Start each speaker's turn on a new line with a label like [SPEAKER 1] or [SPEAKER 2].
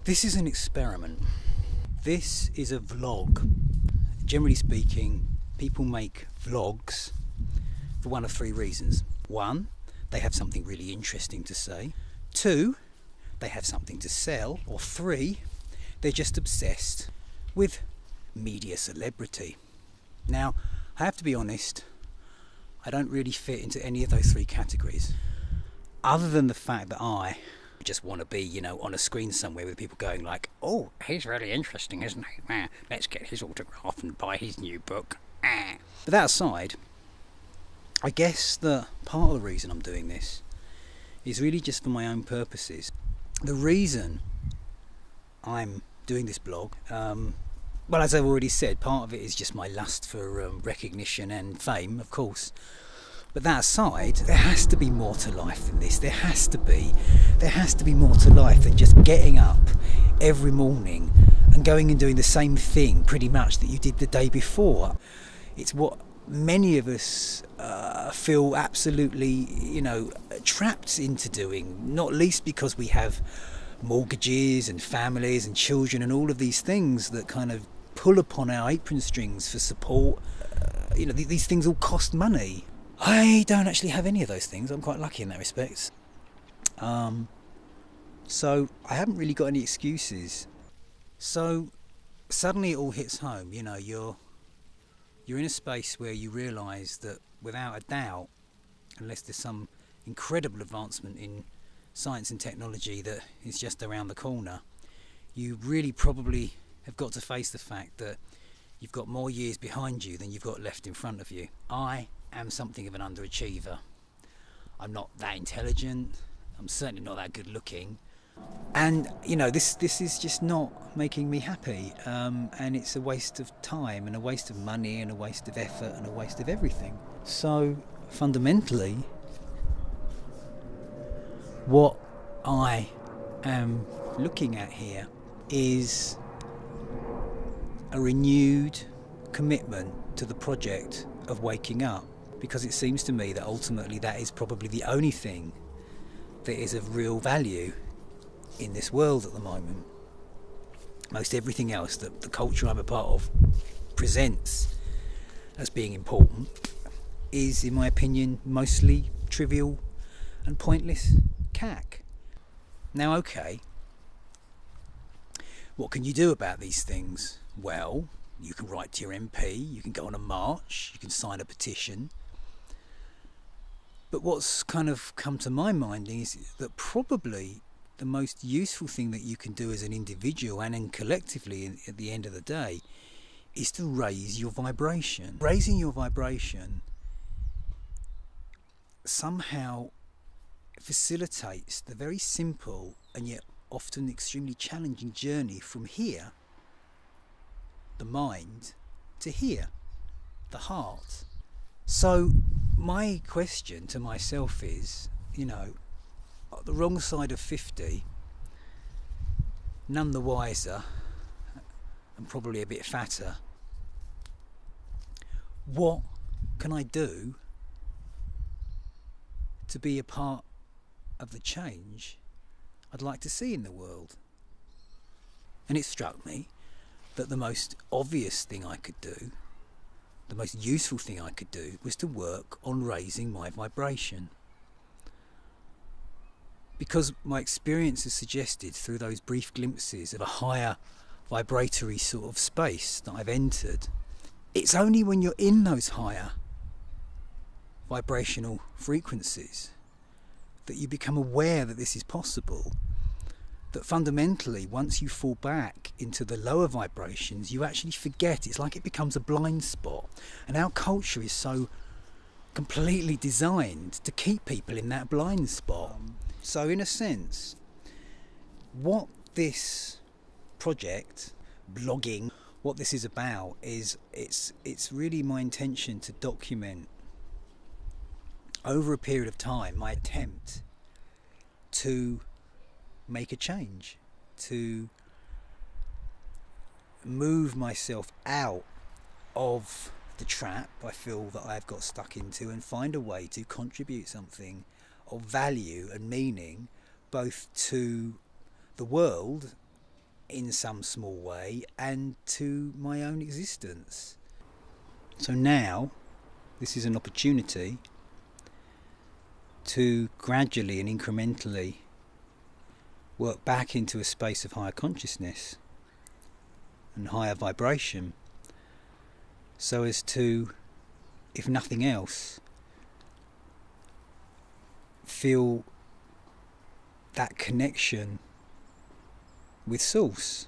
[SPEAKER 1] This is an experiment. This is a vlog. Generally speaking, people make vlogs for one of three reasons. One, they have something really interesting to say. Two, they have something to sell. Or three, they're just obsessed with media celebrity. Now, I have to be honest, I don't really fit into any of those three categories. Other than the fact that I just want to be, on a screen somewhere with people going like, oh, he's really interesting, isn't he? Let's get his autograph and buy his new book. But that aside, I guess that part of the reason I'm doing this is really just for my own purposes. The reason I'm doing this blog, well, as I've already said, part of it is just my lust for recognition and fame, of course. But that aside, there has to be more to life than this. There has to be more to life than just getting up every morning and going and doing the same thing pretty much that you did the day before. It's what many of us feel absolutely, trapped into doing, not least because we have mortgages and families and children and all of these things that kind of pull upon our apron strings for support. These things all cost money. I don't actually have any of those things. I'm quite lucky in that respect. So I haven't really got any excuses. So suddenly it all hits home. You're in a space where you realise that without a doubt, unless there's some incredible advancement in science and technology that is just around the corner, you really probably have got to face the fact that you've got more years behind you than you've got left in front of you. I am something of an underachiever. I'm not that intelligent. I'm certainly not that good looking. And, this is just not making me happy. And it's a waste of time and a waste of money and a waste of effort and a waste of everything. So, fundamentally, what I am looking at here is a renewed commitment to the project of waking up, because it seems to me that ultimately that is probably the only thing that is of real value in this world at the moment. Most everything else that the culture I'm a part of presents as being important is, in my opinion, mostly trivial and pointless cack. Now, okay, what can you do about these things? Well, you can write to your MP, you can go on a march, you can sign a petition. But what's kind of come to my mind is that probably the most useful thing that you can do as an individual and then collectively at the end of the day is to raise your vibration. Raising your vibration somehow facilitates the very simple and yet often extremely challenging journey from here, the mind, to here, the heart. So my question to myself is, the wrong side of 50, none the wiser, and probably a bit fatter, what can I do to be a part of the change I'd like to see in the world? And it struck me that the most obvious thing I could do, the most useful thing I could do, was to work on raising my vibration. Because my experience has suggested through those brief glimpses of a higher vibratory sort of space that I've entered, it's only when you're in those higher vibrational frequencies that you become aware that this is possible. That fundamentally, once you fall back into the lower vibrations, you actually forget. It's like it becomes a blind spot. And our culture is so completely designed to keep people in that blind spot. So in a sense, what this project, blogging, what this is about is it's really my intention to document over a period of time my attempt to make a change, to move myself out of the trap I feel that I've got stuck into and find a way to contribute something of value and meaning both to the world in some small way and to my own existence. So now this is an opportunity to gradually and incrementally work back into a space of higher consciousness and higher vibration, so as to, if nothing else, feel that connection with Source.